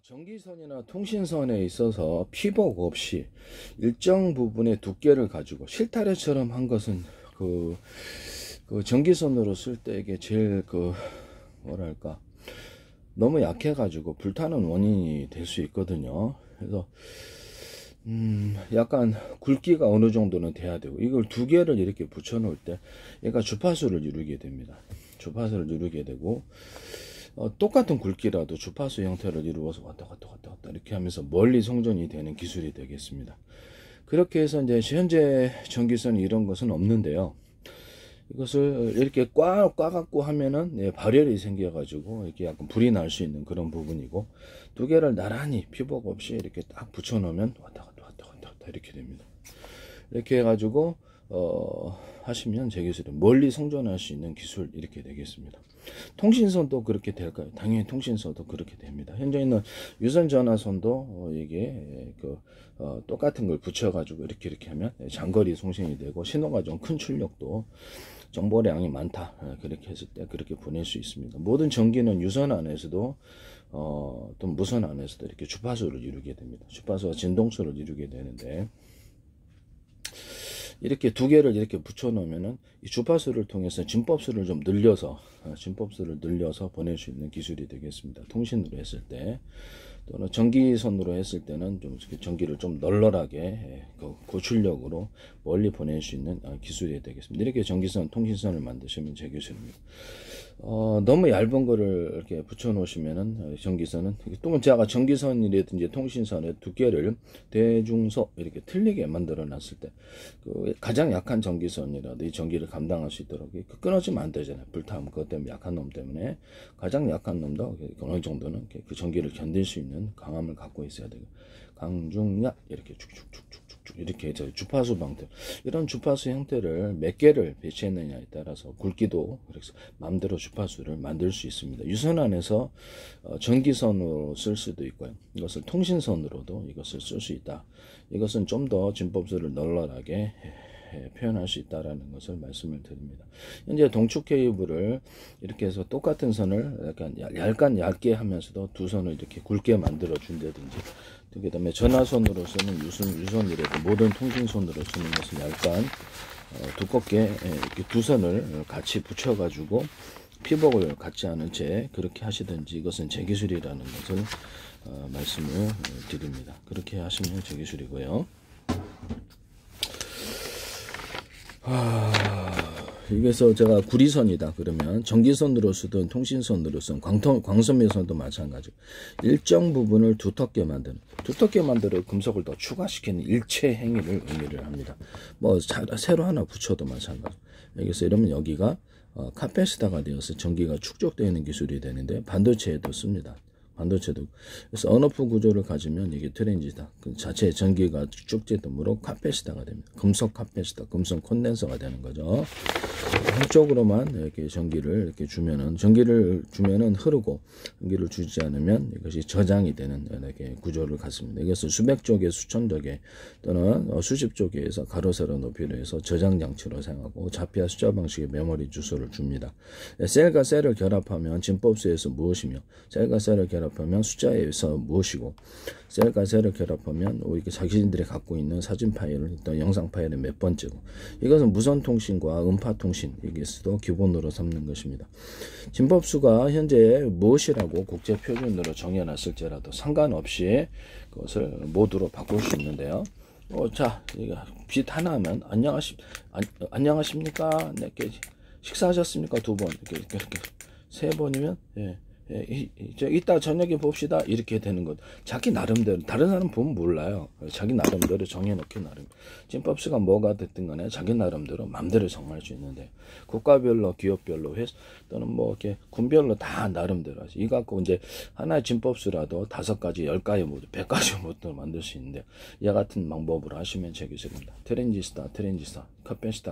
전기선이나 통신선에 있어서 피복 없이 일정 부분의 두께를 가지고 실타래처럼 한 것은 전기선으로 쓸 때 이게 제일 뭐랄까 너무 약해 가지고 불타는 원인이 될 수 있거든요. 그래서 약간 굵기가 어느 정도는 돼야 되고, 이걸 두 개를 이렇게 붙여 놓을 때 얘가 주파수를 이루게 됩니다. 주파수를 이루게 되고, 똑같은 굵기라도 주파수 형태를 이루어서 왔다 갔다 이렇게 하면서 멀리 송전이 되는 기술이 되겠습니다. 그렇게 해서 이제 현재 전기선 이런 것은 없는데요. 이것을 이렇게 꽉 갖고 하면은 발열이 생겨 가지고 이렇게 약간 불이 날 수 있는 그런 부분이고, 두 개를 나란히 피복 없이 이렇게 딱 붙여 놓으면 왔다 갔다 이렇게 됩니다. 이렇게 해 가지고 하시면 제 기술이 멀리 송전할 수 있는 기술 이렇게 되겠습니다. 통신선도 그렇게 될까요? 당연히 통신선도 그렇게 됩니다. 현재 있는 유선 전화선도 이게 똑같은 걸 붙여 가지고 이렇게 하면 장거리 송신이 되고, 신호가 좀 큰 출력도 정보량이 많다 그렇게 했을 때 그렇게 보낼 수 있습니다. 모든 전기는 유선 안에서도 또 무선 안에서도 이렇게 주파수를 이루게 됩니다. 주파수와 진동수를 이루게 되는데, 이렇게 두 개를 이렇게 붙여 놓으면은 이 주파수를 통해서 진법수를 좀 늘려서 보낼 수 있는 기술이 되겠습니다. 통신으로 했을 때, 또는 전기선으로 했을 때는 좀 전기를 좀 널널하게 고출력으로 멀리 보낼 수 있는 기술이 되겠습니다. 이렇게 전기선, 통신선을 만드시면 제 기술입니다. 너무 얇은 거를 이렇게 붙여 놓으시면은 전기선은, 또 제가 전기선이라든지 통신선의 두께를 대중소 이렇게 틀리게 만들어 놨을 때 가장 약한 전기선이라도 이 전기를 감당할 수 있도록 끊어지면 안 되잖아요. 불타면 그것 때문에, 약한 놈 때문에. 가장 약한 놈도 어느 정도는 그 전기를 견딜 수 있는 강함을 갖고 있어야 되고, 강중약 이렇게 쭉쭉쭉쭉쭉 이렇게 해서 주파수 방태, 이런 주파수 형태를 몇 개를 배치했느냐에 따라서 굵기도 그래서 마음대로 주파수를 만들 수 있습니다. 유선 안에서 전기선으로 쓸 수도 있고요. 이것을 통신선으로도 이것을 쓸 수 있다. 이것은 좀 더 진법수를 널널하게 표현할 수 있다라는 것을 말씀을 드립니다. 현재 동축 케이블을 이렇게 해서 똑같은 선을 약간 얇게 하면서도 두 선을 이렇게 굵게 만들어 준다든지, 그 다음에 전화선으로 쓰는 유선이라도 모든 통신선으로 쓰는 것은 약간 두껍게 이렇게 두 선을 같이 붙여 가지고 피복을 갖지 않은 채 그렇게 하시든지, 이것은 제 기술이라는 것을 말씀을 드립니다. 그렇게 하시면 제 기술이고요. 여기서 제가 구리선이다 그러면 전기선으로 쓰든 통신선으로 쓰든 광선미선도 마찬가지, 일정 부분을 두텁게 만들어 금속을 더 추가시키는 일체 행위를 의미를 합니다. 뭐 새로 하나 붙여도 마찬가지. 여기서 이러면 여기가 카패시터가 되어서 전기가 축적되어 있는 기술이 되는데, 반도체에도 씁니다. 반도체도. 그래서 언오프 구조를 가지면 이게 트랜지스터 그 자체 전기가 축적되므로 카패시터가 됩니다. 금속 카패시터, 금속 콘덴서가 되는 거죠. 한쪽으로만 이렇게 전기를 주면은 흐르고, 전기를 주지 않으면 이것이 저장이 되는 이렇게 구조를 갖습니다. 이것을 수백조 개, 수천조 개 또는 수십조 개에서 가로 세로 높이로 해서 저장 장치로 사용하고, 자피아 숫자 방식의 메모리 주소를 줍니다. 셀과 셀을 결합하면 진법수에서 무엇이며, 셀과 셀을 결합하면 숫자에서 무엇이고, 셀과 셀을 결합하면 우리 자신들이 갖고 있는 사진 파일을 또 영상 파일의 몇 번째고, 이것은 무선 통신과 음파 통신, 여기에서도 기본으로 삼는 것입니다. 진법수가 현재 무엇이라고 국제 표준으로 정해놨을지라도 상관없이 그것을 모두로 바꿀 수 있는데요. 자, 빛 하나 하면 안녕하십니까? 네, 식사하셨습니까? 두 번, 이렇게 세 번이면 이따 저녁에 봅시다 이렇게 되는 것. 자기 나름대로, 다른 사람 보면 몰라요. 자기 나름대로 정해놓기 나름. 진법수가 뭐가 됐든 간에 자기 나름대로 마음대로 정할 수 있는데, 국가별로, 기업별로, 또는 뭐 이렇게 군별로 다 나름대로 하지. 이거 갖고 이제 하나의 진법수라도 5가지, 10가지 모두 100가지 모두 만들 수 있는데, 이 같은 방법으로 하시면 제 기술입니다. 트랜지스터,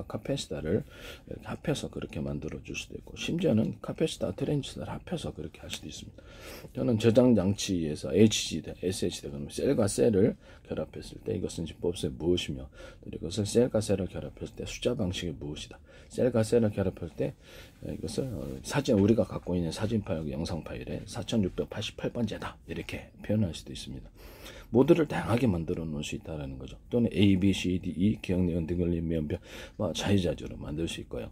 카패시터를 이렇게 합해서 그렇게 만들어 줄 수도 있고, 심지어는 카패시터, 트랜지스터를 합해서 그렇게 할 수도 있습니다. 저는 저장 장치에서 HD다, SH다 그러면 셀과 셀을 결합했을 때 이것은 진법수의 무엇이며, 이것을 셀과 셀을 결합했을 때 숫자 방식이 무엇이다. 셀과 셀을 결합할 때 이것을 사진, 우리가 갖고 있는 사진 파일, 영상 파일에 4688번째다 이렇게 표현할 수도 있습니다. 모드를 다양하게 만들어 놓을 수 있다는 거죠. 또는 A, B, C, D, E 기억 내용 등을 면별 자유자재로 만들 수 있고요.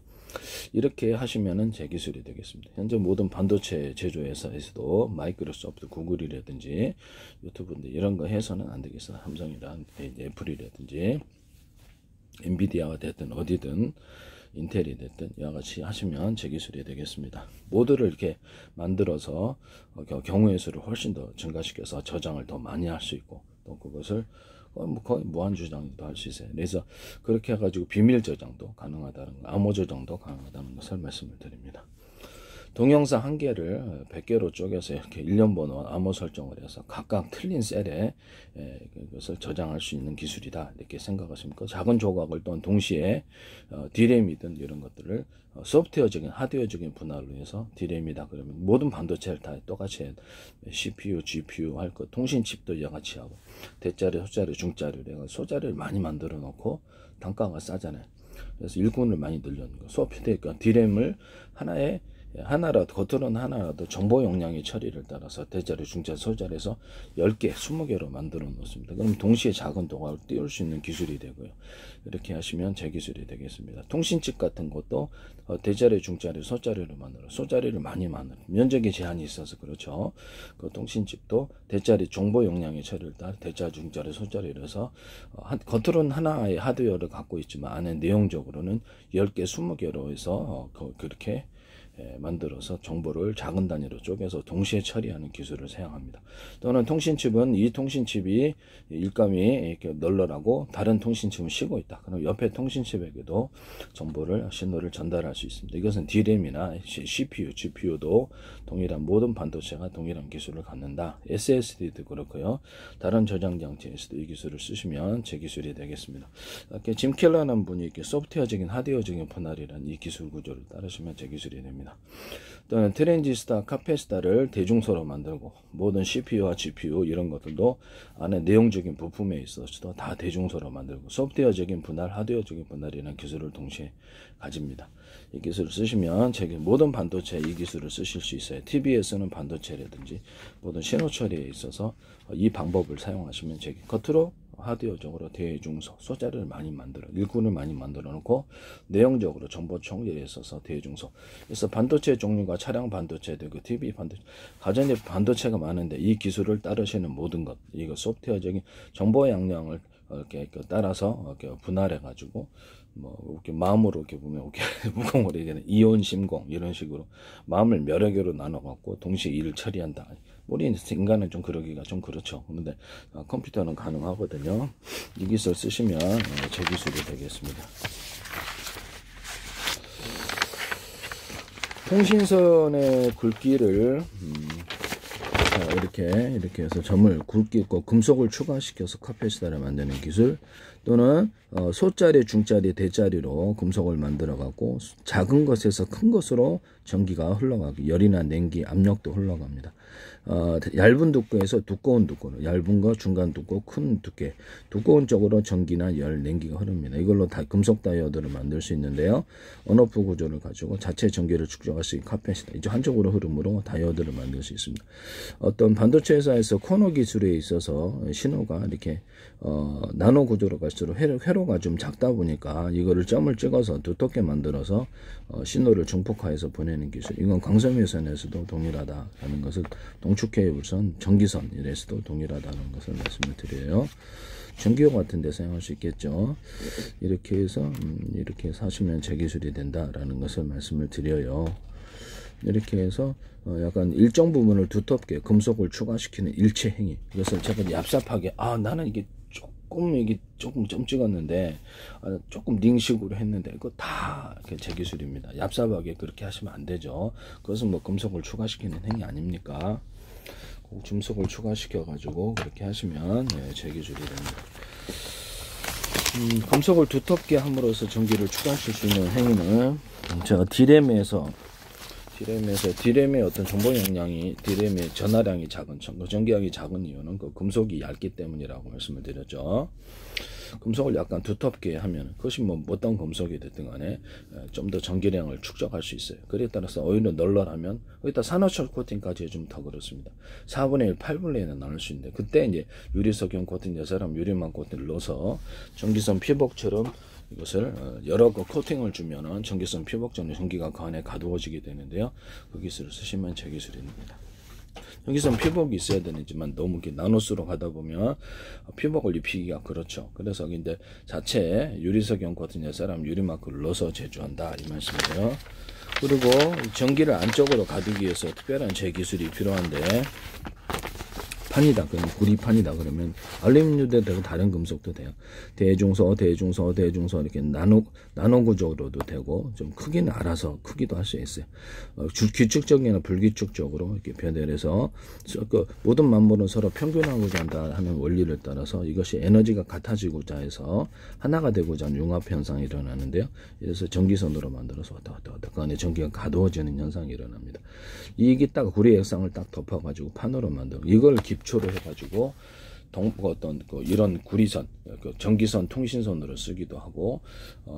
이렇게 하시면은 제 기술이 되겠습니다. 현재 모든 반도체 제조회사에서도 마이크로소프트, 구글이라든지 유튜브인데 이런 거 해서는 안 되겠어요. 삼성이랑 애플이라든지 엔비디아가 됐든 어디든 인텔이 됐든 이와 같이 하시면 제 기술이 되겠습니다. 모드를 이렇게 만들어서 경우의 수를 훨씬 더 증가시켜서 저장을 더 많이 할 수 있고 또 그것을 거의 무한 저장도 할 수 있어요. 그래서 그렇게 해가지고 비밀 저장도 가능하다는 거, 암호 저장도 가능하다는 것을 말씀을 드립니다. 동영상 한 개를 100개로 쪼개서 이렇게 일련 번호 암호 설정을 해서 각각 틀린 셀에 그것을 저장할 수 있는 기술이다 이렇게 생각하시면 작은 조각을 또한 동시에 D램이든 이런 것들을 소프트웨어적인 하드웨어적인 분할로 해서 D램이다 그러면 모든 반도체를 다 똑같이 CPU, GPU 할 것, 통신칩도 이와 같이 하고 대자리, 소자리, 중자리를 해서 소자리를 많이 만들어 놓고 단가가 싸잖아요. 그래서 일꾼을 많이 늘려는 거. 소프트웨어 D램을 하나라도 겉으로는 하나라도 정보 용량의 처리를 따라서 대자리, 중자리, 소자리에서 10개, 20개로 만들어 놓습니다. 그럼 동시에 작은 동화를 띄울 수 있는 기술이 되고요. 이렇게 하시면 제 기술이 되겠습니다. 통신칩 같은 것도 대자리, 중자리, 소자리를 만들어 소자리를 많이 만들어 면적에 제한이 있어서 그렇죠. 그 통신칩도 대자리 정보 용량의 처리를 따라 대자리, 중자리, 소자리를 해서 겉으로는 하나의 하드웨어를 갖고 있지만 안에 내용적으로는 10개, 20개로 해서 그렇게 만들어서 정보를 작은 단위로 쪼개서 동시에 처리하는 기술을 사용합니다. 또는 통신칩은 이 통신칩이 일감이 이렇게 널널하고 다른 통신칩은 쉬고 있다. 그럼 옆에 통신칩에게도 정보를 신호를 전달할 수 있습니다. 이것은 D램이나 CPU, GPU도 동일한 모든 반도체가 동일한 기술을 갖는다. SSD도 그렇고요. 다른 저장 장치에서도 이 기술을 쓰시면 제 기술이 되겠습니다. 이렇게 짐 켈러라는 분이 이렇게 소프트웨어적인 하드웨어적인 분할이라는 이 기술 구조를 따르시면 제 기술이 됩니다. 또는 트랜지스터, 카패시터를 대중소로 만들고 모든 CPU와 GPU 이런 것들도 안에 내용적인 부품에 있어서도 다 대중소로 만들고 소프트웨어적인 분할, 하드웨어적인 분할이라는 기술을 동시에 가집니다. 이 기술을 쓰시면 모든 반도체 이 기술을 쓰실 수 있어요. TV에서는 반도체라든지 모든 신호 처리에 있어서 이 방법을 사용하시면 겉으로 하드웨어적으로 대중소, 소자리를 많이 일꾼을 많이 만들어 놓고 내용적으로 정보 총재에 있어서 대중소. 그래서 반도체 종류가 차량 반도체도 있고 TV 반도체, 가전제 반도체가 많은데 이 기술을 따르시는 모든 것, 이거 소프트웨어적인 정보 양량을 이렇게 따라서 이렇게 분할해 가지고 이렇게 마음으로 이렇게 보면 이렇게 무공으로 얘기하는 이온 심공 이런 식으로 마음을 여러 개로 나눠 갖고 동시에 일을 처리한다. 우리 인간은 좀 그러기가 좀 그렇죠. 그런데 컴퓨터는 가능하거든요. 이 기술 쓰시면 제 기술이 되겠습니다. 통신선의 굵기를 이렇게 해서 점을 굵기 있고 금속을 추가시켜서 카패시터를 만드는 기술, 또는 소자리, 중자리, 대자리로 금속을 만들어 갖고 작은 것에서 큰 것으로 전기가 흘러가고 열이나 냉기, 압력도 흘러갑니다. 얇은 두께에서 두꺼운 두께로, 얇은 거, 중간 두꺼, 큰 두께, 두꺼운 쪽으로 전기나 열, 냉기가 흐릅니다. 이걸로 다 금속 다이오드를 만들 수 있는데요. 온오프 구조를 가지고 자체 전기를 축적할 수 있는 카패시터, 이제 한쪽으로 흐름으로 다이오드를 만들 수 있습니다. 어떤 반도체 회사에서 코너 기술에 있어서 신호가 이렇게 나노 구조로 갈수록 회로가 좀 작다 보니까 이거를 점을 찍어서 두텁게 만들어서 신호를 중폭화해서 보내는 기술, 이건 광섬유선에서도 동일하다라는 것을, 동축케이블선, 전기선 이래서도 동일하다는 것을 말씀을 드려요. 전기용 같은 데 사용할 수 있겠죠. 이렇게 해서 하시면 제 기술이 된다라는 것을 말씀을 드려요. 이렇게 해서 약간 일정 부분을 두텁게 금속을 추가시키는 일체 행위, 이것을 제가 얍삽하게 나는 이게 조금 점 찍었는데 조금 닝식으로 했는데 이거 다 제 기술입니다. 얍삽하게 그렇게 하시면 안 되죠. 그것은 금속을 추가시키는 행위 아닙니까? 금속을 추가시켜 가지고 그렇게 하시면 제 기술이 됩니다. 금속을 두텁게 함으로써 전기를 추가하실 수 있는 행위는 제가 D램에서 D램의 어떤 정보 용량이, D램의 전하량이 작은, 전기량이 작은 이유는 그 금속이 얇기 때문이라고 말씀을 드렸죠. 금속을 약간 두텁게 하면, 그것이 뭐 어떤 금속이 됐든 간에 좀 더 전기량을 축적할 수 있어요. 그에 따라서 오히려 널널하면, 거기다 산화철 코팅까지 해주면 더 그렇습니다. 4분의 1, 8분의 1은 나눌 수 있는데, 그때 이제 유리석용 코팅, 여사람 유리망 코팅을 넣어서 전기선 피복처럼 이것을 여러 거 코팅을 주면은 전기선 피복전에 전기가 그 안에 가두어지게 되는데요. 그 기술을 쓰시면 제 기술입니다. 전기선 피복이 있어야 되지만 너무 이렇게 나노수로 가다 보면 피복을 입히기가 그렇죠. 그래서 이제 자체 유리석용 같은 여사람 유리마크를 넣어서 제조한다 이 말씀이에요. 그리고 전기를 안쪽으로 가두기 위해서 특별한 제 기술이 필요한데, 판이다, 그럼 구리판이다 그러면 알루미늄도 되고 다른 금속도 돼요. 대중소 이렇게 나노 구조로도 되고, 좀 크기는 알아서 크기도 할 수 있어요. 규칙적이나 불규칙적으로 이렇게 변해서 그 모든 만물은 서로 평균하고자 한다 하는 원리를 따라서 이것이 에너지가 같아지고자 해서 하나가 되고자 하는 융합 현상이 일어나는데요. 그래서 전기선으로 만들어서 왔다 그 안에 전기가 가두어지는 현상이 일어납니다. 이게 딱 구리 액상을 딱 덮어가지고 판으로 만들고, 이걸 기초로 해가지고 이런 구리선, 전기선, 통신선으로 쓰기도 하고,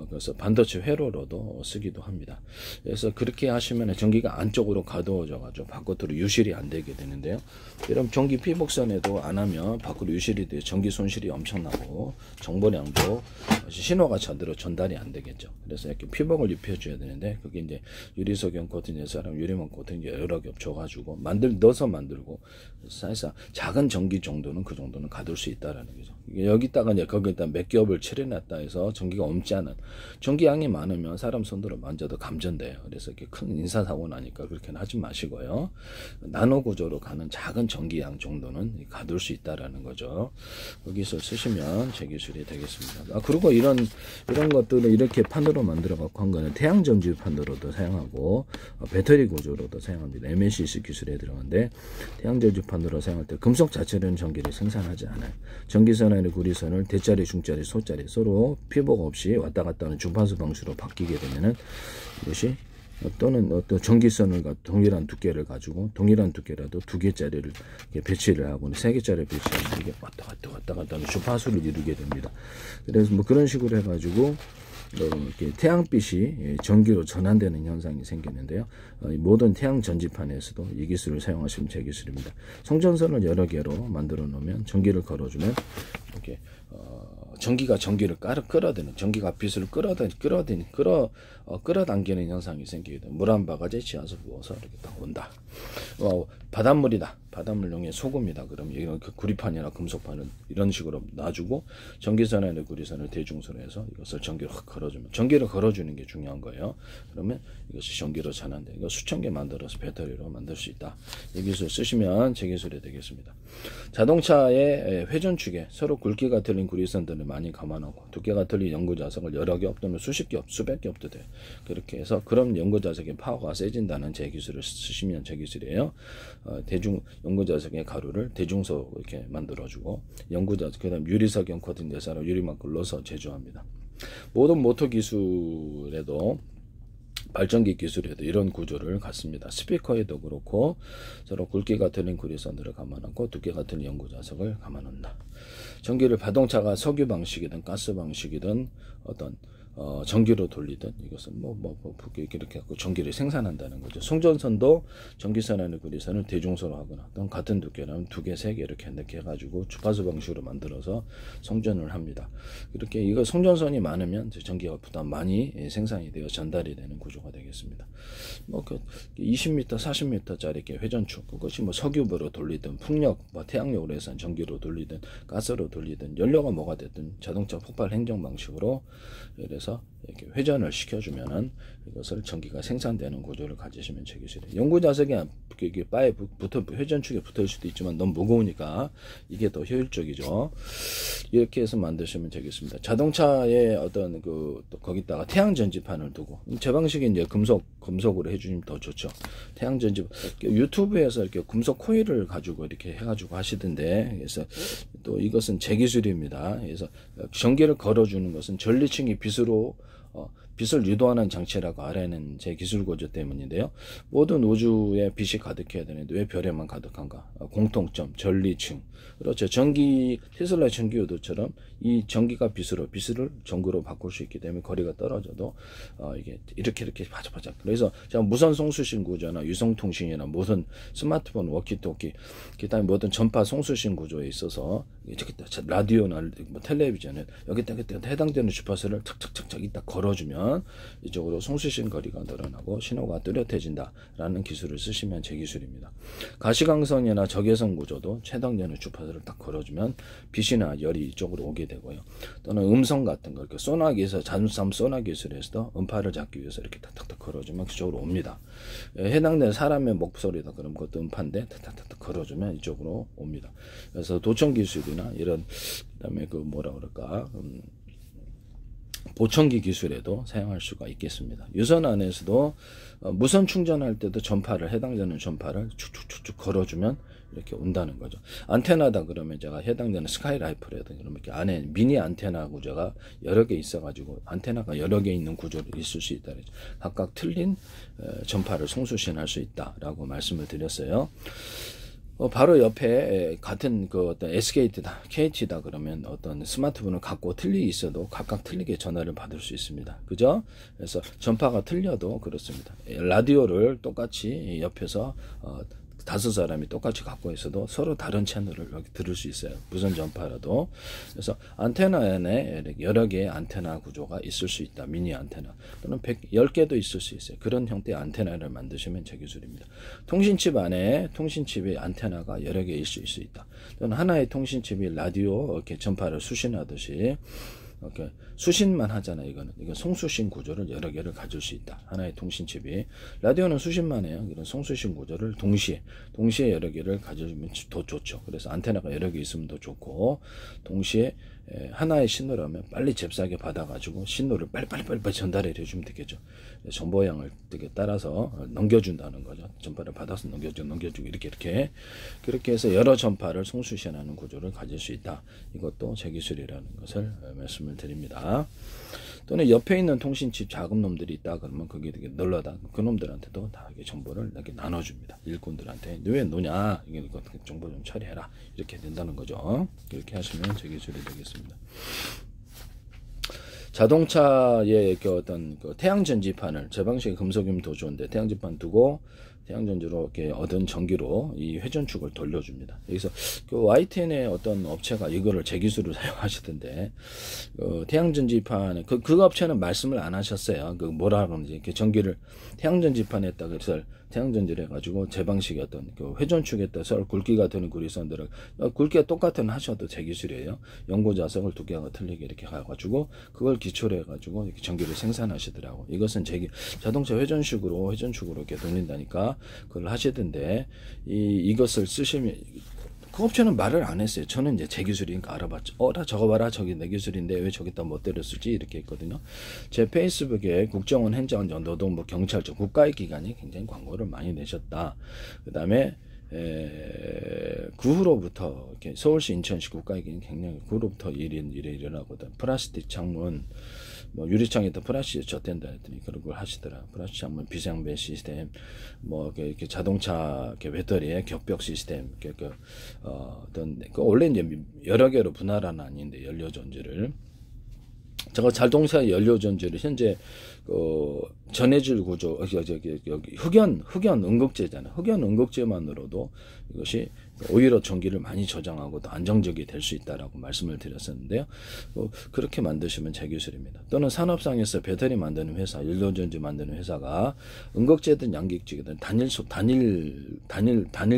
그래서 반도체 회로로도 쓰기도 합니다. 그래서 그렇게 하시면 전기가 안쪽으로 가두어져가지고 바깥으로 유실이 안 되게 되는데요. 그럼 전기 피복선에도 안 하면 밖으로 유실이 돼요. 전기 손실이 엄청나고 정보량도 신호가 제대로 전달이 안 되겠죠. 그래서 이렇게 피복을 입혀줘야 되는데, 그게 이제 유리석용 코팅, 사람 유리망 코팅 여러 겹 줘가지고 넣어서 만들고, 사실상 작은 전기 정도는 그 정도는 가둘 수 있다라는 거죠. 여기다가 이제 거기다 몇 겹을 칠해놨다 해서 전기가 옮지 않은, 전기양이 많으면 사람 손으로 만져도 감전돼요. 그래서 이렇게 큰 인사사고 나니까 그렇게는 하지 마시고요. 나노 구조로 가는 작은 전기양 정도는 가둘 수 있다라는 거죠. 거기서 쓰시면 제 기술이 되겠습니다. 그리고 이런 것들을 이렇게 판으로 만들어 갖고 한 거는 태양 전지 판으로도 사용하고 배터리 구조로도 사용합니다. MLCC 기술에 들어가는데, 태양 전지 판으로 사용할 때 금속 자체로는 전기를 생산하지 않아요. 전기선 안의 구리선을 대자리, 중자리, 소자리 서로 피복 없이 왔다 갔다 하는 주파수 방식으로 바뀌게 되면은, 이것이 또는 어떤 전기선을 동일한 두께를 가지고, 동일한 두께라도 2개짜리를 배치를 하고 3개짜리를 배치하면 이게 왔다 갔다 하는 주파수를 이루게 됩니다. 그래서 뭐 그런 식으로 해가지고 이렇게 태양빛이 전기로 전환되는 현상이 생기는데요. 모든 태양 전지판에서도 이 기술을 사용하시면 제 기술입니다. 송전선을 여러 개로 만들어 놓으면 전기를 걸어주면 이렇게 전기가 전기를 끌어들이는, 전기가 빛을 끌어당기는 현상이 생기게 됩니다. 물 한 바가지 지어서 부어서 이렇게 딱 온다. 바닷물이다. 바닷물용의 소금이다. 그러면 이런 구리판이나 금속판은 이런 식으로 놔주고, 전기선의 구리선을 대중선에 해서 이것을 전기로 걸어주면, 전기를 걸어주는 게 중요한 거예요. 그러면 이것이 전기로 전환돼. 이거 수천 개 만들어서 배터리로 만들 수 있다. 이 기술 쓰시면 제 기술이 되겠습니다. 자동차의 회전축에 서로 굵기가 틀린 구리선들을 많이 감안하고, 두께가 틀린 연구자석을 여러 겹 또는 수십 겹, 수백 겹도 돼요. 그렇게 해서 그런 연구자석의 파워가 세진다는 제 기술을 쓰시면 제 기술이에요. 연구자석의 가루를 대중소 이렇게 만들어주고, 연구자석, 그 다음 유리석용 코팅 여사로 유리막을 넣어서 제조합니다. 모든 모터 기술에도, 발전기 기술에도 이런 구조를 갖습니다. 스피커에도 그렇고, 서로 굵기가 틀린 구리선들을 감안하고 두께가 틀린 연구자석을 감안한다. 전기를 자동차가 석유 방식이든 가스 방식이든 어떤 전기로 돌리든, 이것은 이렇게 갖고 전기를 생산한다는 거죠. 송전선도 전기선 안의 구리선을 대중소로 하거나, 또는 같은 두께라면 2개, 3개 이렇게 해가지고 주파수 방식으로 만들어서 송전을 합니다. 이렇게 이거 송전선이 많으면 전기가 보다 많이 생산이 되어 전달이 되는 구조가 되겠습니다. 20m, 40m짜리 이렇게 회전축, 그것이 석유로 돌리든 풍력, 태양력으로 해서 전기로 돌리든 가스로 돌리든 연료가 뭐가 됐든 자동차 폭발 행정 방식으로, 그래서 이렇게 회전을 시켜주면은 이것을 전기가 생산되는 구조를 가지시면 제 기술이에요. 연구자석이 이게 바에 회전축에 붙을 수도 있지만 너무 무거우니까 이게 더 효율적이죠. 이렇게 해서 만드시면 되겠습니다. 자동차에 어떤 거기다가 태양 전지판을 두고, 제 방식이 이제 금속으로 해주시면 더 좋죠. 태양 전지, 유튜브에서 이렇게 금속 코일을 가지고 이렇게 해가지고 하시던데, 그래서 또 이것은 제 기술입니다. 그래서 전기를 걸어주는 것은 전리층이 빛으로 빛을 유도하는 장치라고 알아낸 제 기술 구조 때문인데요. 모든 우주에 빛이 가득해야 되는데 왜 별에만 가득한가? 공통점, 전리층. 그렇죠. 테슬라 전기요도처럼 이 전기가 빛을 전구로 바꿀 수 있기 때문에 거리가 떨어져도 이게 이렇게 바짝바짝. 그래서 제가 무선 송수신 구조나 유성통신이나 모든 스마트폰, 워키토키, 그다음에 모든 전파 송수신 구조에 있어서 라디오나 뭐 텔레비전에 여기다 해당되는 주파수를 탁탁탁탁 이따 걸어주면 이쪽으로 송수신 거리가 늘어나고 신호가 뚜렷해진다라는 기술을 쓰시면 제 기술입니다. 가시광선이나 적외선 구조도 해당되는 주파수를 딱 걸어주면 빛이나 열이 이쪽으로 오게 되고요. 또는 음성 같은 거, 소나기에서 잠수함 소나 기술에서도 음파를 잡기 위해서 이렇게 탁탁탁 걸어주면 그쪽으로 옵니다. 해당되는 사람의 목소리다 그럼 그것도 음파인데 탁탁탁 걸어주면 이쪽으로 옵니다. 그래서 도청 기술이나 이런 그다음에 그 뭐라 그럴까 보청기 기술에도 사용할 수가 있겠습니다. 유선 안에서도 무선 충전할 때도 해당되는 전파를 축축축축 걸어주면 이렇게 온다는 거죠. 안테나다 그러면 제가 해당되는 스카이라이프라든가 그러면 이렇게 안에 미니 안테나 구조가 여러 개 있어가지고 안테나가 여러 개 있는 구조로 있을 수 있다. 각각 틀린 전파를 송수신할 수 있다라고 말씀을 드렸어요. 바로 옆에 같은 그 어떤 SKT다, KT다 그러면 어떤 스마트폰을 갖고 틀리 있어도 각각 틀리게 전화를 받을 수 있습니다. 그죠? 그래서 전파가 틀려도 그렇습니다. 라디오를 똑같이 옆에서 5사람이 똑같이 갖고 있어도 서로 다른 채널을 여기 들을 수 있어요. 무선 전파라도. 그래서 안테나 안에 여러 개의 안테나 구조가 있을 수 있다. 미니 안테나. 또는 10개도 있을 수 있어요. 그런 형태의 안테나를 만드시면 제 기술입니다. 통신칩 안에 통신칩의 안테나가 여러 개 있을 수 있다. 또는 하나의 통신칩이 라디오 이렇게 전파를 수신하듯이 이렇게 수신만 하잖아요. 이건 송수신 구조를 여러 개를 가질 수 있다. 하나의 통신칩이. 라디오는 수신만 해요. 이런 송수신 구조를 동시에 여러 개를 가지면 더 좋죠. 그래서 안테나가 여러 개 있으면 더 좋고, 동시에 하나의 신호라면 빨리 잽싸게 받아가지고 신호를 빨리 전달을 해주면 되겠죠. 정보량을 따라서 넘겨준다는 거죠. 전파를 받아서 넘겨주고 이렇게 그렇게 해서 여러 전파를 송수신하는 구조를 가질 수 있다. 이것도 제 기술이라는 것을 말씀을 드립니다. 또는 옆에 있는 통신칩 작은 놈들이 있다 그러면 그게 되게 널러다. 그 놈들한테도 다 이렇게 정보를 이렇게 나눠줍니다. 일꾼들한테 왜 노냐? 이게 정보 좀 처리해라. 이렇게 된다는 거죠. 이렇게 하시면 제 기술이 되겠습니다. 자동차의 어떤 태양 전지판을 제 방식의 금속이면 더 좋은데 태양전지판 두고 태양전지로 이렇게 얻은 전기로 이 회전축을 돌려줍니다. 여기서 그 YTN의 어떤 업체가 이거를 제 기술을 사용하시던데 태양전지판에 그 업체는 말씀을 안 하셨어요. 그 뭐라 그러는지 이렇게 전기를 태양전지판에다 그래서 태양전지를 해가지고 제 방식의 어떤 그 회전축에다 서로 굵기가 되는 구리선들을 굵기가 똑같은 하셔도 제 기술이에요. 연고자석을 두께가 틀리게 이렇게 가가지고 그걸 기초로 해가지고 이렇게 전기를 생산하시더라고. 이것은 자동차 회전축으로 이렇게 돌린다니까 그걸 하시던데 이것을 쓰시면 그 업체는 말을 안 했어요. 저는 이제 제 기술이니까 알아봤죠. 나 저거 봐라. 저기 내 기술인데 왜 저기다 못 때렸을지 이렇게 했거든요. 제 페이스북에 국정원, 행정원, 노동부, 경찰청, 국가의 기관이 굉장히 광고를 많이 내셨다. 그 다음에 그 후로부터 이렇게 서울시, 인천시 국가의 기관이 굉장히 그 후로부터 일이 일어나거든. 플라스틱 창문, 뭐 유리창에다 플라스틱 젖댄다 했더니 그런 걸 하시더라. 플라스틱 창문 비상배 시스템, 뭐 이렇게 자동차 이렇게 배터리에 격벽 시스템, 어떤 원래 이제 여러 개로 분할은 아닌데 연료 전지를. 제가 자동차 연료 전지를 현재 전해질 구조 여기 흑연 응급제잖아요. 흑연 응급제만으로도 이것이 오히려 전기를 많이 저장하고 더 안정적이 될 수 있다라고 말씀을 드렸었는데요. 그렇게 만드시면 제 기술입니다. 또는 산업상에서 배터리 만드는 회사, 연료전지 만드는 회사가 응급제든 양극재든 단일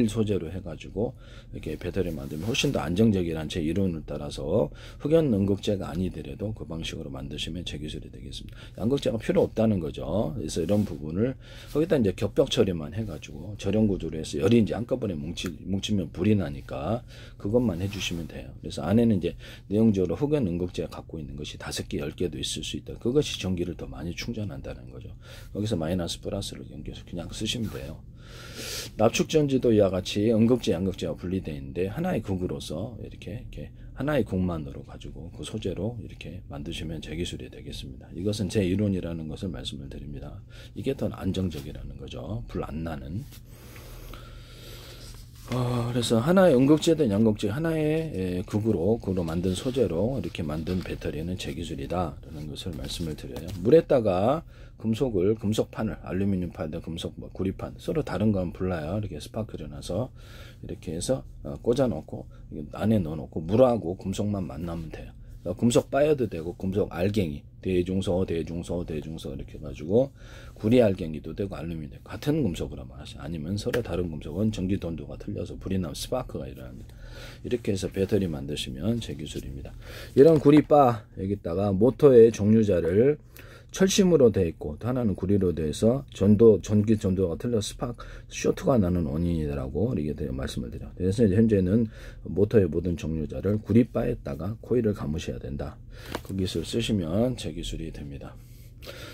소재로 해가지고 이렇게 배터리 만들면 훨씬 더 안정적이라는 제 이론을 따라서 흑연 응급제가 아니더라도 그 방식으로 만드시면 제 기술이 되겠습니다. 양극재가 필요 없다는 거죠. 그래서 이런 부분을 거기다 이제 격벽 처리만 해가지고 절연 구조로 해서 열이 이제 한꺼번에 뭉치면 불이 나니까 그것만 해주시면 돼요. 그래서 안에는 이제 내용적으로 흑연 음극재가 갖고 있는 것이 5개, 10개도 있을 수 있다. 그것이 전기를 더 많이 충전한다는 거죠. 여기서 마이너스 플러스를 연결해서 그냥 쓰시면 돼요. 납축전지도 이와 같이 음극재, 양극재가 분리되어 있는데 하나의 극으로서 이렇게 하나의 극만으로 가지고 그 소재로 이렇게 만드시면 제 기술이 되겠습니다. 이것은 제 이론이라는 것을 말씀을 드립니다. 이게 더 안정적이라는 거죠. 불 안 나는. 그래서 하나의 음극재든 양극재 하나의 극으로 만든 소재로 이렇게 만든 배터리는 제 기술이다 라는 것을 말씀을 드려요. 물에다가 금속판을 알루미늄판, 금속 구리판 서로 다른 건 불나요. 이렇게 스파크를 놔서 이렇게 해서 꽂아 놓고 안에 넣어 놓고 물하고 금속만 만나면 돼요. 금속 바여도 되고 금속 알갱이 대중소 이렇게 해가지고 구리 알갱이도 되고 알루미늄 같은 금속으로 말하시 아니면 서로 다른 금속은 전기 don도가 틀려서 불이 나면 스파크가 일어납니다. 이렇게 해서 배터리 만드시면 제 기술입니다. 이런 구리바 여기다가 모터의 종류자를 철심으로 되어 있고 또 하나는 구리로 되어서 전기 전도가 틀려서 쇼트가 나는 원인이라고 이렇게 말씀을 드려요. 그래서 현재는 모터의 모든 종류자를 구리바에다가 코일을 감으셔야 된다. 그 기술 쓰시면 제 기술이 됩니다.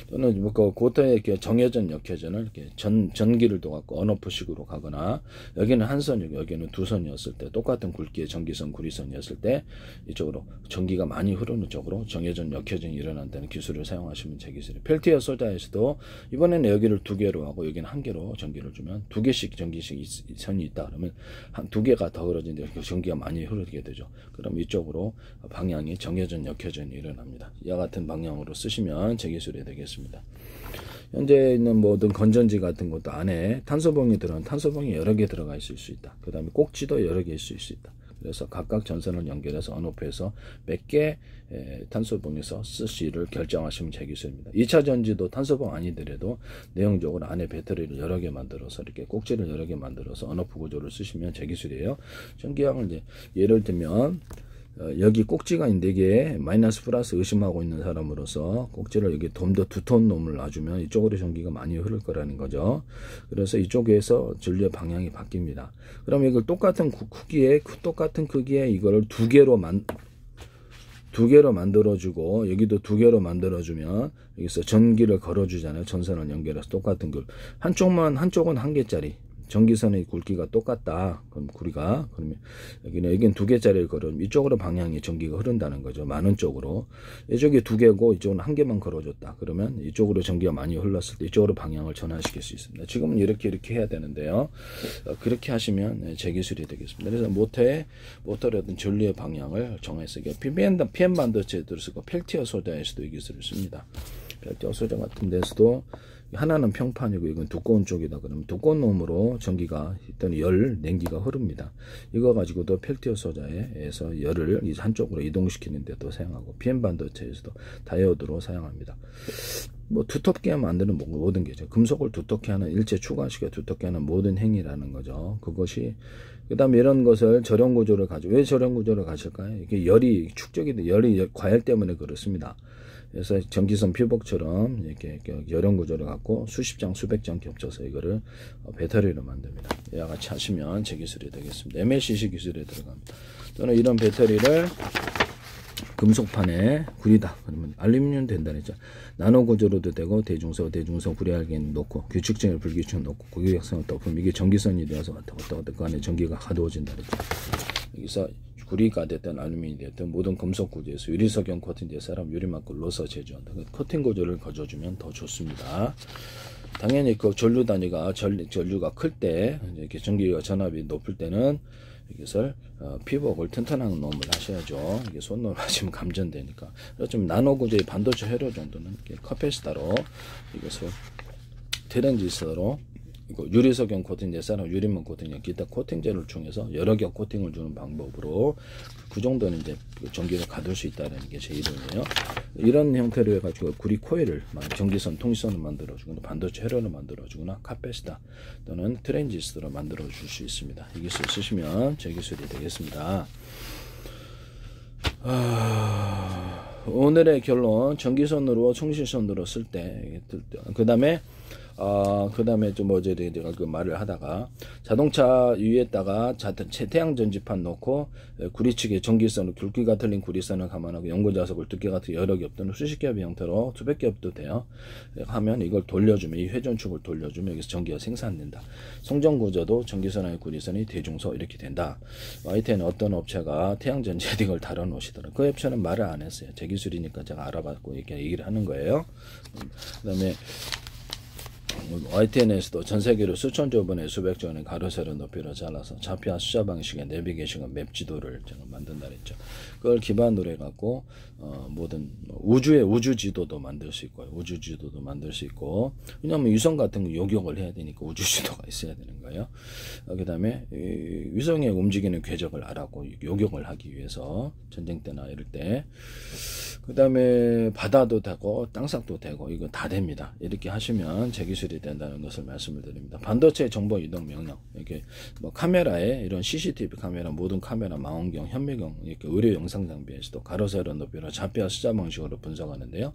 또는 고터에 이렇게 정회전, 역회전을 이렇게 전기를 둬갖고 언오프식으로 가거나 여기는 한 선이고 여기는 두 선이었을 때 똑같은 굵기의 전기선, 구리선이었을 때 이쪽으로 전기가 많이 흐르는 쪽으로 정회전, 역회전이 일어난다는 기술을 사용하시면 제 기술이에요. 펠티어 소자에서도 이번에는 여기를 2개로 하고 여기는 1개로 전기를 주면 2개씩 전기식 선이 있다 그러면 한 2개가 더 흐르는데 전기가 많이 흐르게 되죠. 그럼 이쪽으로 방향이 정회전, 역회전이 일어납니다. 이와 같은 방향으로 쓰시면 제 기술이 되겠습니다. 현재 있는 모든 건전지 같은 것도 안에 탄소봉이 들어간 탄소봉이 여러 개 들어가 있을 수 있다. 그 다음에 꼭지도 여러 개 있을 수 있다. 그래서 각각 전선을 연결해서 언오프해서 몇 개 탄소봉에서 쓸지를 결정하시면 제 기술입니다. 2차 전지도 탄소봉 아니더라도 내용적으로 안에 배터리를 여러 개 만들어서 이렇게 꼭지를 여러 개 만들어서 언오프 구조를 쓰시면 제 기술이에요. 전기량을 이제 예를 들면 여기 꼭지가 있는데 이게 마이너스 플러스 의심하고 있는 사람으로서 꼭지를 여기 좀 더 두터운 놈을 놔주면 이쪽으로 전기가 많이 흐를 거라는 거죠. 그래서 이쪽에서 전류의 방향이 바뀝니다. 그럼 이걸 똑같은 크기에 이거를 두 개로 만들어주고 여기도 2개로 만들어주면 여기서 전기를 걸어주잖아요. 전선을 연결해서 똑같은 걸 한쪽은 1개짜리 전기선의 굵기가 똑같다. 그럼 그러면 여기는 2개짜리를 걸으면 이쪽으로 방향이 전기가 흐른다는 거죠. 많은 쪽으로. 이쪽이 2개고 이쪽은 1개만 걸어줬다. 그러면 이쪽으로 전기가 많이 흘렀을 때 이쪽으로 방향을 전환시킬 수 있습니다. 지금은 이렇게 해야 되는데요. 그렇게 하시면 제 기술이 되겠습니다. 그래서 모터라든 전류의 방향을 정해서 PM 반도체에도 쓰고 펠티어 소자에서도 이 기술을 씁니다. 펠티어 소자 같은 데서도 하나는 평판이고 이건 두꺼운 쪽이다 그러면 두꺼운 놈으로 전기가 있던 냉기가 흐릅니다. 이거 가지고도 펠티어 소자에서 열을 한쪽으로 이동시키는 데도 사용하고 PM 반도체에서도 다이오드로 사용합니다. 두텁게 만드는 모든 게죠. 금속을 두텁게 하는 일체 추가식에 두텁게 하는 모든 행위라는 거죠. 그것이 그 다음에 이런 것을 저렴 구조를 가지고 왜 저렴 구조를 가질까요? 이게 열이 과열 때문에 그렇습니다. 그래서 전기선 피복처럼 이렇게 열연 구조를 갖고 수십 장, 수백 장 겹쳐서 이거를 배터리로 만듭니다. 이와 같이 하시면 제 기술이 되겠습니다. MLCC 기술에 들어갑니다. 또는 이런 배터리를 금속판에 구리다 그러면 알루미늄 된다는 했죠. 나노 구조로도 되고 대중소 구리알갱 놓고 규칙적인 불규칙 놓고 고유약성을 덮으면 이게 전기선이 되어서 왔다 그 안에 전기가 가두어진다 그랬죠. 여기서 구리가 됐든 알루미늄이 됐든 모든 금속 구조에서 유리석영 코팅제 사람 유리막을 넣어서 제조한다. 코팅 구조를 거줘주면 더 좋습니다. 당연히 그 전류 단위가 전류가 클 때 이렇게 전기가 전압이 높을 때는 이것을 피복을 튼튼한 놈을 하셔야죠. 이게 손으로 하시면 감전되니까. 좀 나노 구조의 반도체 회로 정도는 커패시터로 이것을 트랜지스터로 유리석영 코팅제, 사람 유리막 코팅제, 기타 코팅제를 통해서 여러 겹 코팅을 주는 방법으로 그 정도는 이제 전기를 가둘 수 있다는 게 제 이론이에요. 이런 형태로 해가지고 구리 코일을 전기선, 통신선을 만들어주거나 반도체 회로를 만들어주거나 카패시터 또는 트랜지스터로 만들어줄 수 있습니다. 이 기술 쓰시면 제 기술이 되겠습니다. 오늘의 결론, 전기선으로 통신선으로 쓸 때 그 다음에 그 다음에 좀 어제 제가 그 말을 하다가 자동차 위에다가 태양 전지판 놓고 구리치기 전기선을 굵기가 틀린 구리선을 감안하고 연고자석을 두께가 여러 개 없던 수십 겹의 형태로 수백 겹도 돼요. 하면 이걸 돌려주면 이 회전축을 돌려주면 여기서 전기가 생산된다. 송전구조도 전기선하고 구리선이 대중소 이렇게 된다. YTN은 어떤 업체가 태양 전지 이걸 다뤄 놓으시더라고요. 그 업체는 말을 안 했어요. 제 기술이니까 제가 알아봤고 이렇게 얘기를 하는 거예요. 그 다음에 YTN에서도 전 세계로 수천조 번의 수백조 원의 가로 세로 높이로 잘라서 좌표와 숫자 방식의 내비게이션과 맵 지도를 제가 만든다 그랬죠. 그걸 기반으로 해갖고 모든 우주의 우주 지도도 만들 수 있고요. 우주 지도도 만들 수 있고, 왜냐하면 위성 같은 거 요격을 해야 되니까 우주 지도가 있어야 되는 거예요. 그 다음에 위성의 움직이는 궤적을 알았고 요격을 하기 위해서 전쟁 때나 이럴 때, 그 다음에 바다도 되고 땅속도 되고 이거 다 됩니다. 이렇게 하시면 제 기술이 된다는 것을 말씀을 드립니다. 반도체 정보 이동 명령, 이렇게 뭐 카메라에 이런 CCTV 카메라, 모든 카메라, 망원경, 현미경, 이렇게 의료 영상 장비에서도 가로 세로 높이로 좌표와 숫자 방식으로 분석하는데요.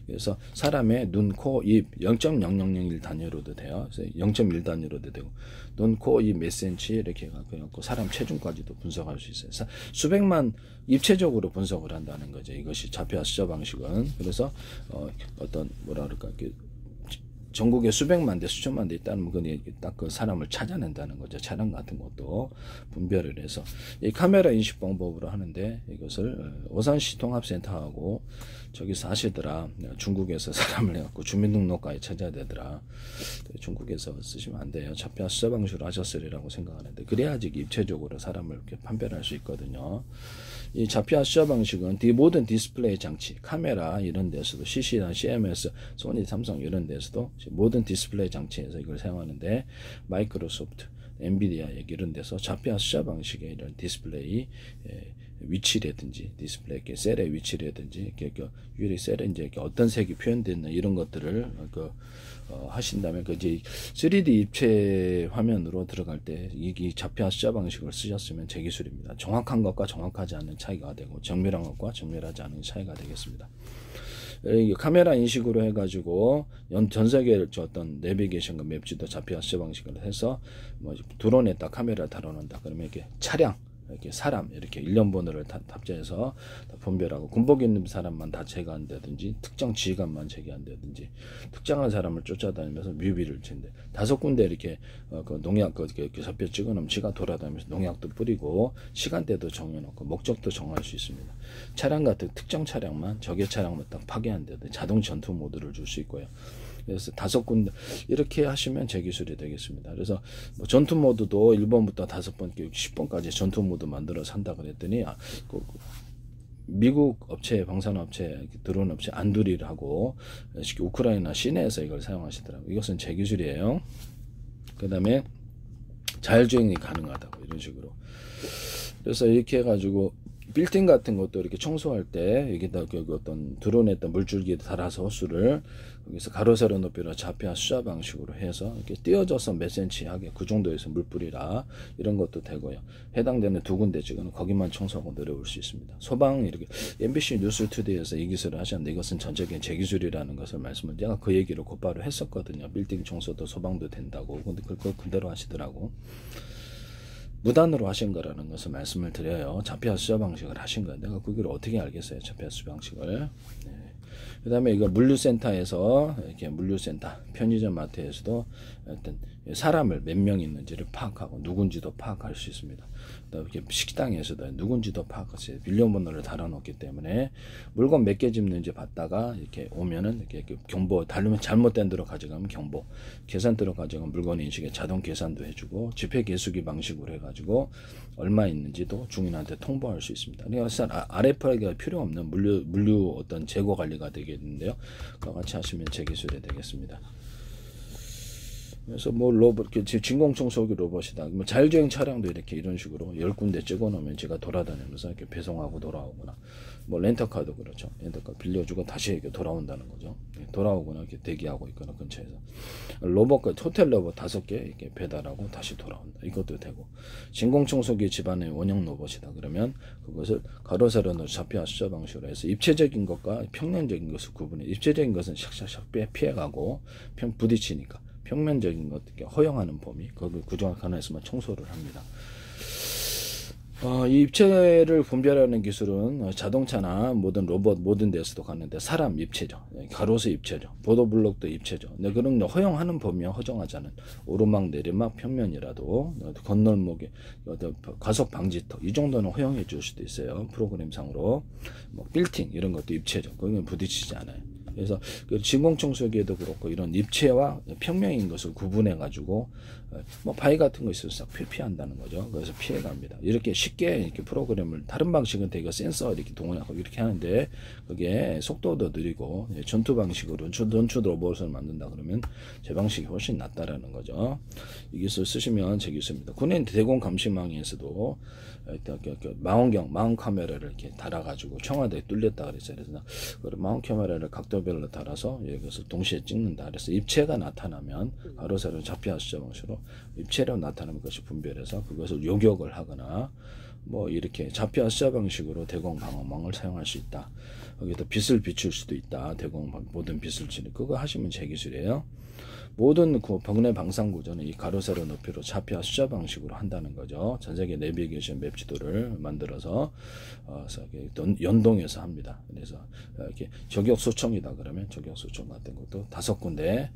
그래서 사람의 눈, 코, 입 0.0001 단위로도 돼요. 0.1 단위로도 되고, 눈, 코, 입 몇 센치 이렇게 해갖고 사람 체중까지도 분석할 수 있어요. 수백만 입체적으로 분석을 한다는 거죠. 이것이 좌표와 숫자 방식은. 그래서 어떤 뭐라 그럴까, 전국에 수백만 대, 수천만 대 있다는 건 딱 그 사람을 찾아낸다는 거죠. 차량 같은 것도 분별을 해서 이 카메라 인식 방법으로 하는데, 이것을 오산시 통합센터하고 저기서 하시더라. 중국에서 사람을 해갖고 주민등록까지 찾아야 되더라. 중국에서 쓰시면 안 돼요. 좌표와 숫자 방식으로 하셨으리라고 생각하는데, 그래야지 입체적으로 사람을 이렇게 판별할 수 있거든요. 이 좌표와 숫자 방식은 모든 디스플레이 장치, 카메라 이런 데서도, CC나 CMS, 소니, 삼성 이런 데서도 모든 디스플레이 장치에서 이걸 사용하는데, 마이크로소프트, 엔비디아 이런 데서 좌표와 숫자 방식의 이런 디스플레이 위치라든지, 디스플레이 셀의 위치라든지, 유리 셀에 이제 어떤 색이 표현되는 이런 것들을 하신다면, 이제 3D 입체 화면으로 들어갈 때 이 좌표와 숫자 방식을 쓰셨으면 제 기술입니다. 정확한 것과 정확하지 않은 차이가 되고, 정밀한 것과 정밀하지 않은 차이가 되겠습니다. 카메라 인식으로 해가지고 전 세계 어떤 내비게이션과 맵지도 좌표와 숫자 방식을 해서 뭐 드론에다 카메라 달아놓는다. 그러면 이렇게 차량, 이렇게 사람, 이렇게 일련 번호를 탑재해서 분별하고, 군복 입는 사람만 다 제거한다든지, 특정 지휘관만 제거한다든지, 특정한 사람을 쫓아다니면서 뮤비를 친대. 5군데 이렇게 그 농약 좌표 찍어놓으면 지가 돌아다니면서 농약도 뿌리고, 시간대도 정해놓고, 목적도 정할 수 있습니다. 차량 같은 특정 차량만, 적의 차량만 딱 파괴한다든지, 자동 전투 모드를 줄 수 있고요. 그래서 5군데 이렇게 하시면 제 기술이 되겠습니다. 그래서 뭐 전투 모드도 1번부터 5번, 10번까지 전투 모드 만들어서 한다 그랬더니, 미국 업체, 방산업체, 드론 업체 안두리라고 우크라이나 시내에서 이걸 사용하시더라고요. 이것은 제 기술이에요. 그 다음에 자율주행이 가능하다고, 이런 식으로. 그래서 이렇게 해가지고 빌딩 같은 것도 이렇게 청소할 때 여기다 어떤 드론에다 물줄기에 달아서 호수를 여기서 가로 세로 높이로 좌표와 숫자 방식으로 해서 이렇게 띄어져서 몇 센치 하게, 그 정도에서 물 뿌리라, 이런 것도 되고요. 해당되는 2군데 찍으면 거기만 청소하고 내려올 수 있습니다. 소방, 이렇게 MBC 뉴스 투데이에서 이 기술을 하셨는데, 이것은 전적인 제 기술이라는 것을 말씀을, 제가 그 얘기를 곧바로 했었거든요. 빌딩 청소도 소방도 된다고. 근데 그걸 그대로 하시더라고. 무단으로 하신 거라는 것을 말씀을 드려요. 좌표와 숫자 방식을 하신 거예요. 내가 그걸 어떻게 알겠어요, 좌표와 숫자 방식을. 네. 그 다음에 이거 물류센터에서, 이렇게 물류센터, 편의점 마트에서도 어떤 사람을 몇 명 있는지를 파악하고 누군지도 파악할 수 있습니다. 이렇게 식당에서도 누군지도 파악하세요. 빌려번호를 달아놓기 때문에 물건 몇 개 집는지 봤다가 이렇게 오면은 이렇게 경보, 달리면 잘못된 데로 가져가면 경보, 계산대로 가져가면 물건 인식에 자동 계산도 해주고, 지폐 계수기 방식으로 해가지고 얼마 있는지도 중인한테 통보할 수 있습니다. 그래서 RFID가 필요 없는 물류 어떤 재고 관리가 되겠는데요. 그와 같이 하시면 제 기술이 되겠습니다. 그래서 뭐 로봇, 진공청소기 로봇이다. 뭐 자율주행 차량도 이렇게 이런 식으로 10군데 찍어 놓으면 제가 돌아다니면서 이렇게 배송하고 돌아오거나, 뭐 렌터카도 그렇죠. 렌터카 빌려주고 다시 이렇게 돌아온다는 거죠. 돌아오거나 이렇게 대기하고 있거나 근처에서. 로봇과 호텔 로봇 5개 이렇게 배달하고 다시 돌아온다. 이것도 되고. 진공청소기 집안의 원형 로봇이다. 그러면 그것을 가로 세로로 좌표 숫자 방식으로 해서 입체적인 것과 평면적인 것을 구분해. 입체적인 것은 샥샥샥 피해가고 부딪히니까. 평면적인 것, 허용하는 범위, 거기 구조화 관해서만 청소를 합니다. 이 입체를 분별하는 기술은 자동차나 모든 로봇, 모든 데서도 가는데 사람 입체죠. 가로수 입체죠. 보도블록도 입체죠. 네, 그런 허용하는 범위와 허정하지 않은 오르막, 내리막, 평면이라도 건널목에 과속 방지턱 이 정도는 허용해 줄 수도 있어요. 프로그램상으로. 뭐 빌딩 이런 것도 입체죠. 거기는 부딪히지 않아요. 그래서 그 진공청소기에도 그렇고 이런 입체와 평면인 것을 구분해 가지고 뭐 바위 같은 거 있어서 싹 피한다는 거죠. 그래서 피해 갑니다. 이렇게 쉽게 이렇게 프로그램을 다른 방식은 되게 센서 이렇게 동원하고 이렇게 하는데 그게 속도도 느리고 전투 방식으로 전투 로봇을 만든다 그러면 제 방식이 훨씬 낫다라는 거죠. 이 기술 쓰시면 제 기술입니다. 군의 대공 감시망에서도 망원경, 망원 카메라를 이렇게 달아가지고 청와대에 뚫렸다 그랬어요. 그래서 망원 카메라를 각도별로 달아서 이것을 동시에 찍는다. 그래서 입체가 나타나면 가로 세로 좌표 숫자 방식으로 입체로 나타나는 것이 분별해서 그것을 요격을 하거나 뭐 이렇게 좌표 숫자 방식으로 대공 방어망을 사용할 수 있다. 거기다 빛을 비출 수도 있다. 대공 모든 빛을 치는 그거 하시면 제 기술이에요. 모든 그 번뇌 방상 구조는 이 가로 세로 높이로 좌표 숫자 방식으로 한다는 거죠. 전 세계 내비게이션 맵 지도를 만들어서 연동해서 합니다. 그래서 이렇게 저격 소총이다 그러면 저격 소총 같은 것도 5군데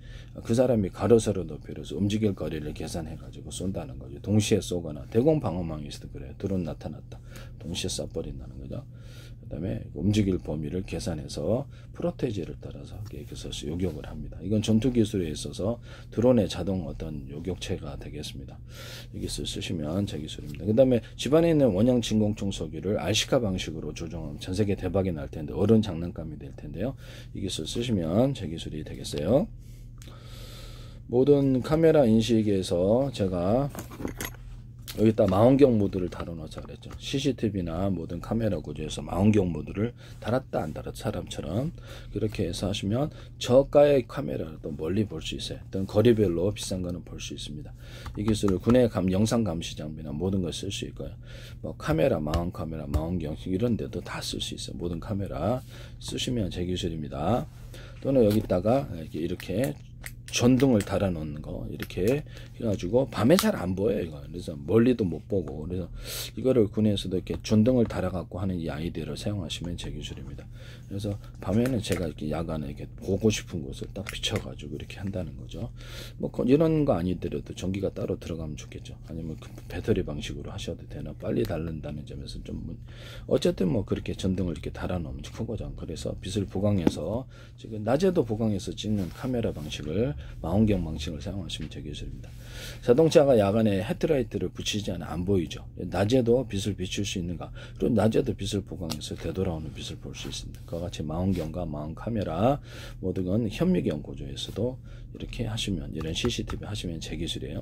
그 사람이 가로 세로 높이로 움직일 거리를 계산해 가지고 쏜다는 거죠. 동시에 쏘거나 대공 방어망이 있어도 그래요. 드론 나타났다. 동시에 쏴버린다는 거죠. 그다음에 움직일 범위를 계산해서 프로테지를 따라서 계속해서 요격을 합니다. 이건 전투 기술에 있어서 드론의 자동 어떤 요격체가 되겠습니다. 이 기술 쓰시면 제 기술입니다. 그다음에 집안에 있는 원형 진공청소기를 RC카 방식으로 조정하면 전 세계 대박이 날 텐데 어른 장난감이 될 텐데요. 이 기술 쓰시면 제 기술이 되겠어요. 모든 카메라 인식에서 제가 여기다 망원경 모드를 달아놓자 그랬죠. CCTV나 모든 카메라 구조에서 망원경 모드를 달았다 안 달았다 사람처럼 그렇게 해서 하시면 저가의 카메라도 멀리 볼 수 있어요. 어떤 거리별로 비싼 거는 볼 수 있습니다. 이 기술을 군의 영상 감시 장비나 모든 걸 쓸 수 있고요. 뭐 카메라, 망원 카메라, 망원경 이런 데도 다 쓸 수 있어요. 모든 카메라 쓰시면 제 기술입니다. 또는 여기다가 이렇게 전등을 달아 놓는 거 이렇게 해가지고 밤에 잘 안 보여요 이거. 그래서 멀리도 못 보고 그래서 이거를 군에서도 이렇게 전등을 달아 갖고 하는 이 아이디어를 사용하시면 제 기술입니다. 그래서 밤에는 제가 이렇게 야간에 이렇게 보고 싶은 곳을 딱 비춰가지고 이렇게 한다는 거죠. 뭐 이런 거 아니더라도 전기가 따로 들어가면 좋겠죠. 아니면 배터리 방식으로 하셔도 되나 빨리 달른다는 점에서 좀 어쨌든 뭐 그렇게 전등을 이렇게 달아 놓으면 크거든. 그래서 빛을 보강해서 지금 낮에도 보강해서 찍는 카메라 방식을 망원경 방식을 사용하시면 제 기술입니다. 자동차가 야간에 헤드라이트를 붙이지 않아 안 보이죠. 낮에도 빛을 비출 수 있는가? 그리고 낮에도 빛을 보강해서 되돌아오는 빛을 볼 수 있습니다. 그와 같이 망원경과 망원 카메라 모든 건 현미경 구조에서도 이렇게 하시면 이런 CCTV 하시면 제 기술이에요.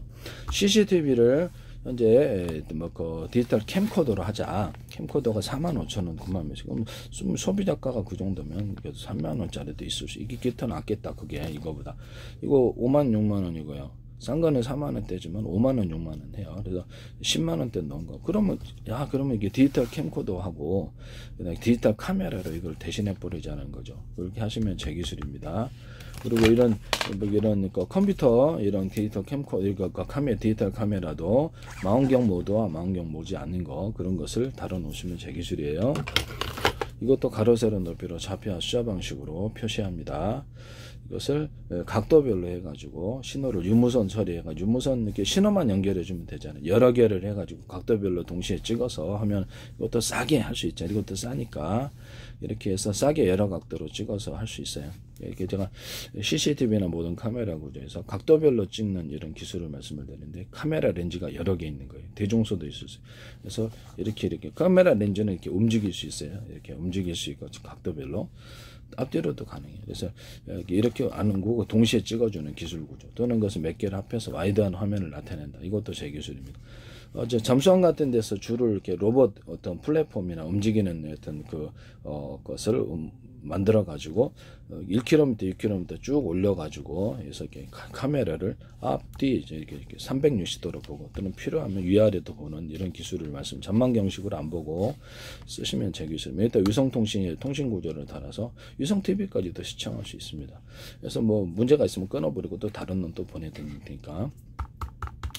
CCTV를 현재 뭐 그 디지털 캠코더로 하자. 캠코더가 45,000원, 90,000원씩. 그럼 소비자가가 그 정도면 그래도 30,000원짜리도 있을 수. 이게 기타 낫겠다. 그게 이거보다. 이거 5만 6만 원이고요. 싼 거는 4만 원대지만 5만 원, 6만 원 해요. 그래서 10만 원대 넣은 거. 그러면 그러면 이게 디지털 캠코더 하고 그다음에 디지털 카메라로 이걸 대신해 버리자는 거죠. 그렇게 하시면 제 기술입니다. 그리고 이런 컴퓨터 이런 디지털 캠코더 이거 디지털 카메라도 망원경 모드와 망원경 모지 않는 거 그런 것을 다뤄 놓으시면 제 기술이에요. 이것도 가로 세로 높이로 좌표 숫자 방식으로 표시합니다. 이것을 각도별로 해가지고 신호를 유무선 처리해가지고 유무선 이렇게 신호만 연결해주면 되잖아요. 여러 개를 해가지고 각도별로 동시에 찍어서 하면 이것도 싸게 할 수 있죠. 이것도 싸니까 이렇게 해서 싸게 여러 각도로 찍어서 할 수 있어요. 이렇게 제가 CCTV나 모든 카메라 구조에서 각도별로 찍는 이런 기술을 말씀을 드리는데 카메라 렌즈가 여러 개 있는 거예요. 대중소도 있을 수 있어요. 그래서 이렇게 카메라 렌즈는 이렇게 움직일 수 있어요. 이렇게 움직일 수 있고 각도별로. 앞뒤로도 가능해요. 그래서 이렇게 아는 거고 동시에 찍어주는 기술 구조 또는 것을 몇 개를 합해서 와이드한 화면을 나타낸다. 이것도 제 기술입니다. 잠수함 같은 데서 줄을 이렇게 로봇 어떤 플랫폼이나 움직이는 어떤 것을 만들어 가지고 1km, 6km 쭉 올려 가지고 해서 이렇게 카메라를 앞뒤 이렇게 360도로 보고 또는 필요하면 위아래도 보는 이런 기술을 전망경식으로 안 보고 쓰시면 제 기술입니다. 일단 위성통신의 통신 구조를 달아서 위성 TV까지도 시청할 수 있습니다. 그래서 뭐 문제가 있으면 끊어버리고 또 다른 놈 또 보내드리니까.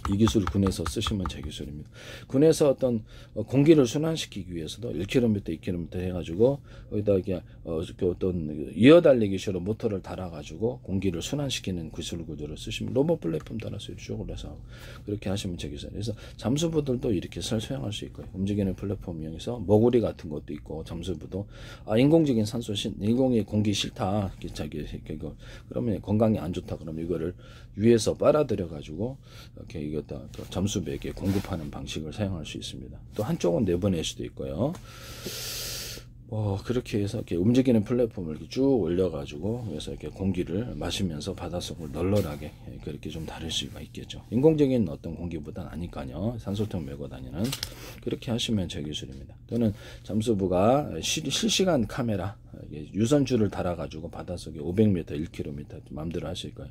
이 기술을 군에서 쓰시면 제 기술입니다. 군에서 어떤 공기를 순환시키기 위해서도 1km, 2km 해가지고 거기다 이렇게 어떤 이어달리기식으로 모터를 달아가지고 공기를 순환시키는 기술 구조를 쓰시면 로봇 플랫폼 달아서 이쪽으로 해서 그렇게 하시면 제 기술. 그래서 잠수부들도 이렇게 사용할 수 있고요. 움직이는 플랫폼 이용해서 머구리 같은 것도 있고 잠수부도 인공적인 산소 인공의 공기 싫다. 그러면 건강에 안 좋다. 그러면 이거를 위에서 빨아들여 가지고 이렇게 잠수배에게 공급하는 방식을 사용할 수 있습니다. 또 한쪽은 내보낼 수도 있고요. 그렇게 해서 이렇게 움직이는 플랫폼을 이렇게 쭉 올려가지고 그래서 이렇게 공기를 마시면서 바닷속을 널널하게 그렇게 좀 다룰 수가 있겠죠. 인공적인 어떤 공기보다는 아니까요. 산소통 메고 다니는 그렇게 하시면 제 기술입니다. 또는 잠수부가 실시간 카메라 유선줄을 달아가지고 바닷속에 500m, 1km 마음대로 할 수 있고요.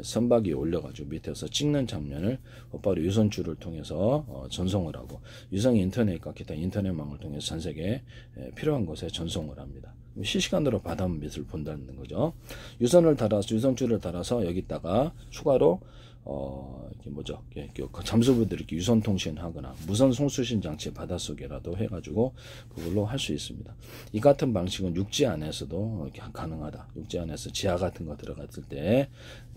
선박이 올려가지고 밑에서 찍는 장면을 곧바로 유선줄을 통해서 전송을 하고 유성 인터넷과 기타 인터넷망을 통해서 전 세계에 필요한 곳에 전송을 합니다. 실시간으로 바닷빛을 본다는 거죠. 유선줄을 달아서 여기다가 추가로 잠수부들이 이렇게 유선 통신하거나 무선 송수신 장치 바닷속에라도 해가지고 그걸로 할 수 있습니다. 이 같은 방식은 육지 안에서도 이렇게 가능하다. 육지 안에서 지하 같은 거 들어갔을 때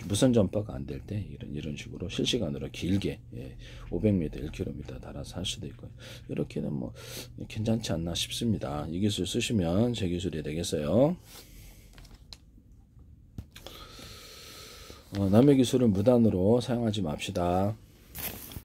무선 전파가 안 될 때 이런 식으로 실시간으로 길게 500m, 1km 달아서 할 수도 있고요. 이렇게는 뭐 괜찮지 않나 싶습니다. 이 기술 쓰시면 제 기술이 되겠어요. 남의 기술을 무단으로 사용하지 맙시다.